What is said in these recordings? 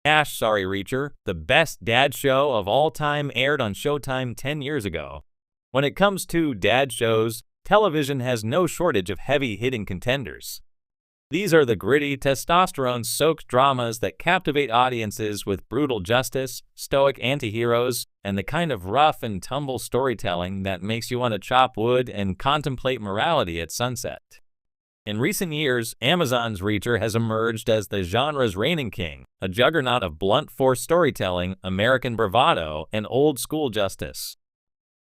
Sorry Reacher, the best dad show of all time aired on Showtime 10 years ago. When it comes to dad shows, television has no shortage of heavy-hitting contenders. These are the gritty, testosterone-soaked dramas that captivate audiences with brutal justice, stoic anti-heroes, and the kind of rough-and-tumble storytelling that makes you want to chop wood and contemplate morality at sunset. In recent years, Amazon's Reacher has emerged as the genre's reigning king, a juggernaut of blunt force storytelling, American bravado, and old-school justice.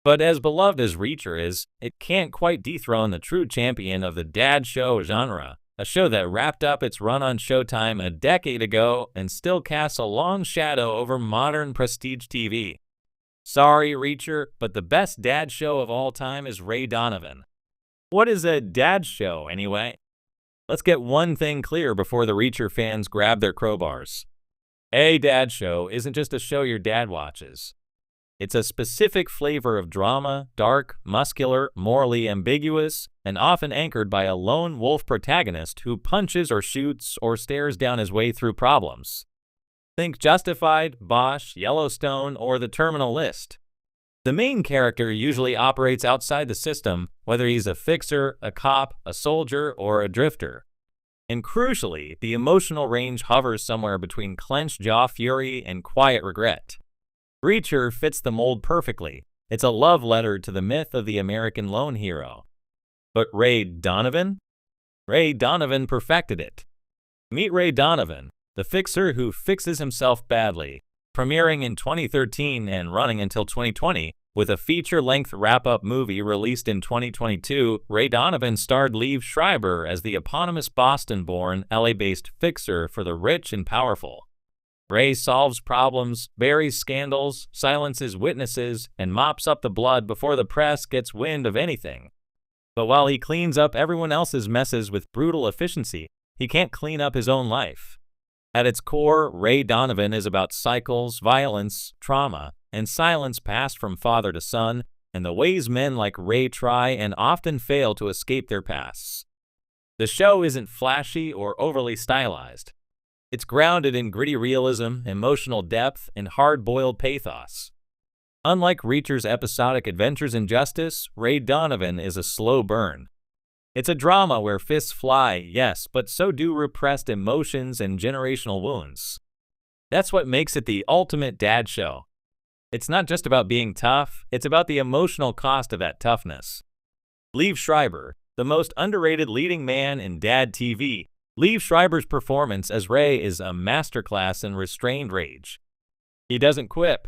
But as beloved as Reacher is, it can't quite dethrone the true champion of the dad show genre, a show that wrapped up its run on Showtime a decade ago and still casts a long shadow over modern prestige TV. Sorry, Reacher, but the best dad show of all time is Ray Donovan. What is a dad show, anyway? Let's get one thing clear before the Reacher fans grab their crowbars. A dad show isn't just a show your dad watches. It's a specific flavor of drama, dark, muscular, morally ambiguous, and often anchored by a lone wolf protagonist who punches or shoots or stares down his way through problems. Think Justified, Bosch, Yellowstone, or The Terminal List. The main character usually operates outside the system, whether he's a fixer, a cop, a soldier, or a drifter. And crucially, the emotional range hovers somewhere between clenched jaw fury and quiet regret. Reacher fits the mold perfectly. It's a love letter to the myth of the American lone hero. But Ray Donovan? Ray Donovan perfected it. Meet Ray Donovan, the fixer who fixes himself badly. Premiering in 2013 and running until 2020, with a feature-length wrap-up movie released in 2022, Ray Donovan starred Liev Schreiber as the eponymous Boston-born, LA-based fixer for the rich and powerful. Ray solves problems, buries scandals, silences witnesses, and mops up the blood before the press gets wind of anything. But while he cleans up everyone else's messes with brutal efficiency, he can't clean up his own life. At its core, Ray Donovan is about cycles, violence, trauma, and silence passed from father to son, and the ways men like Ray try and often fail to escape their pasts. The show isn't flashy or overly stylized. It's grounded in gritty realism, emotional depth, and hard-boiled pathos. Unlike Reacher's episodic adventures in justice, Ray Donovan is a slow burn. It's a drama where fists fly, yes, but so do repressed emotions and generational wounds. That's what makes it the ultimate dad show. It's not just about being tough, it's about the emotional cost of that toughness. Liev Schreiber, the most underrated leading man in dad TV. Liev Schreiber's performance as Ray is a masterclass in restrained rage. He doesn't quip.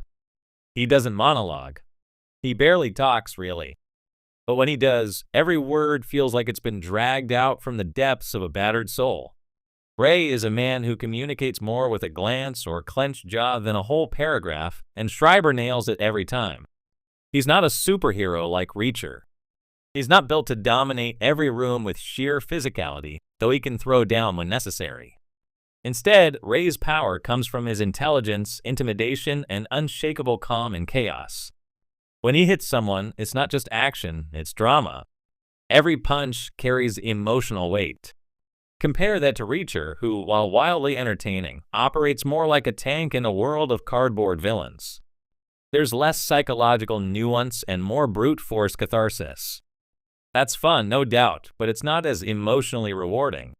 He doesn't monologue. He barely talks, really. But when he does, every word feels like it's been dragged out from the depths of a battered soul. Ray is a man who communicates more with a glance or clenched jaw than a whole paragraph, and Schreiber nails it every time. He's not a superhero like Reacher. He's not built to dominate every room with sheer physicality, though he can throw down when necessary. Instead, Ray's power comes from his intelligence, intimidation, and unshakable calm in chaos. When he hits someone, it's not just action, it's drama. Every punch carries emotional weight. Compare that to Reacher, who, while wildly entertaining, operates more like a tank in a world of cardboard villains. There's less psychological nuance and more brute force catharsis. That's fun, no doubt, but it's not as emotionally rewarding.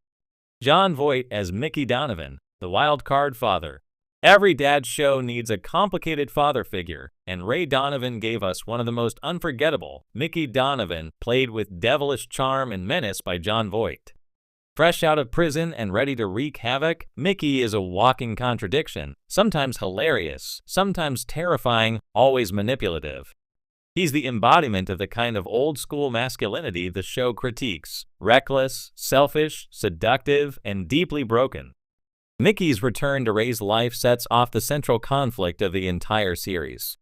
Jon Voight as Mickey Donovan, the wild card father. Every dad show needs a complicated father figure, and Ray Donovan gave us one of the most unforgettable. Mickey Donovan, played with devilish charm and menace by Jon Voight. Fresh out of prison and ready to wreak havoc, Mickey is a walking contradiction, sometimes hilarious, sometimes terrifying, always manipulative. He's the embodiment of the kind of old-school masculinity the show critiques: reckless, selfish, seductive, and deeply broken. Mickey's return to Ray's life sets off the central conflict of the entire series.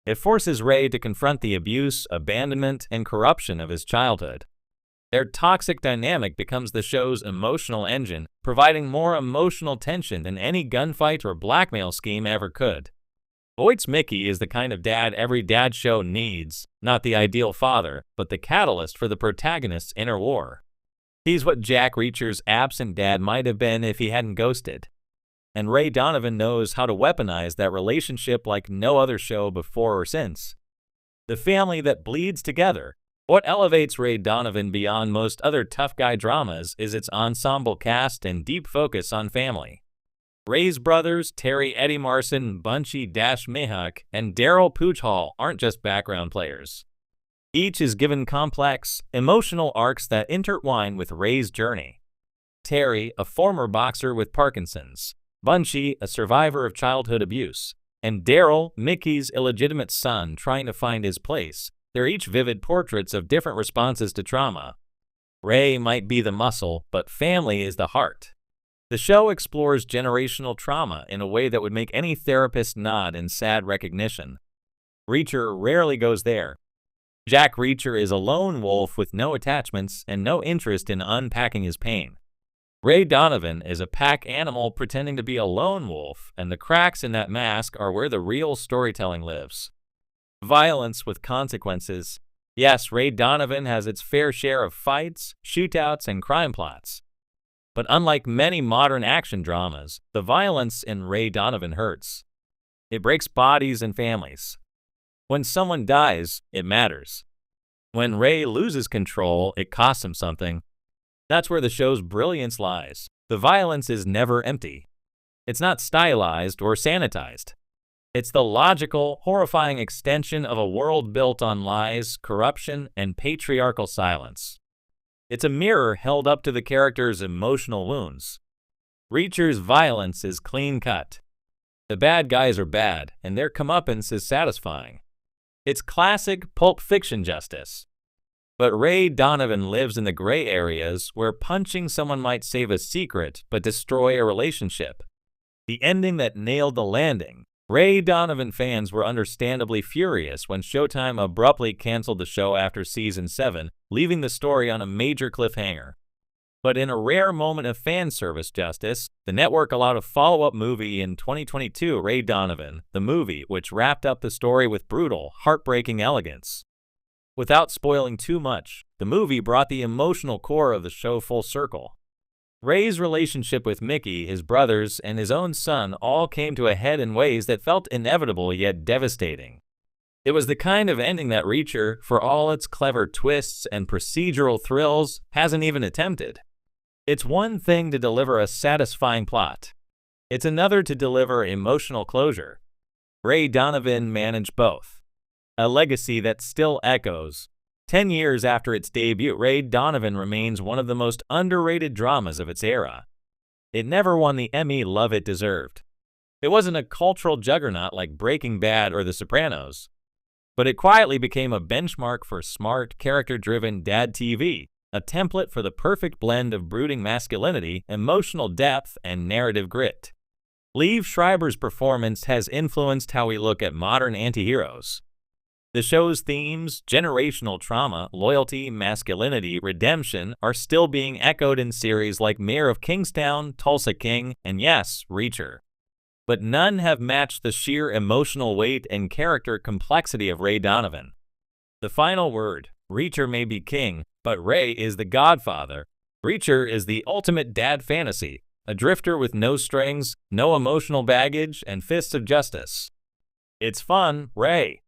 It forces Ray to confront the abuse, abandonment, and corruption of his childhood. Their toxic dynamic becomes the show's emotional engine, providing more emotional tension than any gunfight or blackmail scheme ever could. Voight's Mickey is the kind of dad every dad show needs, not the ideal father, but the catalyst for the protagonist's inner war. He's what Jack Reacher's absent dad might have been if he hadn't ghosted. and Ray Donovan knows how to weaponize that relationship like no other show before or since. The family that bleeds together. What elevates Ray Donovan beyond most other tough guy dramas is its ensemble cast and deep focus on family. Ray's brothers, Terry Eddie Marson, Bunchy Dash Mihak, and Daryl Pooch aren't just background players. Each is given complex, emotional arcs that intertwine with Ray's journey. Terry, a former boxer with Parkinson's, Bunchy, a survivor of childhood abuse, and Daryl, Mickey's illegitimate son trying to find his place. They're each vivid portraits of different responses to trauma. Ray might be the muscle, but family is the heart. The show explores generational trauma in a way that would make any therapist nod in sad recognition. Reacher rarely goes there. Jack Reacher is a lone wolf with no attachments and no interest in unpacking his pain. Ray Donovan is a pack animal pretending to be a lone wolf, and the cracks in that mask are where the real storytelling lives. Violence with consequences. Yes, Ray Donovan has its fair share of fights, shootouts, and crime plots. But unlike many modern action dramas, the violence in Ray Donovan hurts. It breaks bodies and families. When someone dies, it matters. When Ray loses control, it costs him something. That's where the show's brilliance lies. The violence is never empty. It's not stylized or sanitized. It's the logical, horrifying extension of a world built on lies, corruption, and patriarchal silence. It's a mirror held up to the character's emotional wounds. Reacher's violence is clean-cut. The bad guys are bad, and their comeuppance is satisfying. It's classic Pulp Fiction justice. But Ray Donovan lives in the gray areas where punching someone might save a secret but destroy a relationship. The ending that nailed the landing. Ray Donovan fans were understandably furious when Showtime abruptly canceled the show after season 7, leaving the story on a major cliffhanger. But in a rare moment of fan service justice, the network allowed a follow-up movie in 2022, Ray Donovan, the movie, which wrapped up the story with brutal, heartbreaking elegance. Without spoiling too much, the movie brought the emotional core of the show full circle. Ray's relationship with Mickey, his brothers, and his own son all came to a head in ways that felt inevitable yet devastating. It was the kind of ending that Reacher, for all its clever twists and procedural thrills, hasn't even attempted. It's one thing to deliver a satisfying plot. It's another to deliver emotional closure. Ray Donovan managed both. A legacy that still echoes. 10 years after its debut, Ray Donovan remains one of the most underrated dramas of its era. It never won the Emmy love it deserved. It wasn't a cultural juggernaut like Breaking Bad or The Sopranos. But it quietly became a benchmark for smart, character-driven dad TV, a template for the perfect blend of brooding masculinity, emotional depth, and narrative grit. Liev Schreiber's performance has influenced how we look at modern anti-heroes. The show's themes, generational trauma, loyalty, masculinity, redemption, are still being echoed in series like Mayor of Kingstown, Tulsa King, and yes, Reacher. But none have matched the sheer emotional weight and character complexity of Ray Donovan. The final word: Reacher may be king, but Ray is the godfather. Reacher is the ultimate dad fantasy, a drifter with no strings, no emotional baggage, and fists of justice. It's fun, Ray.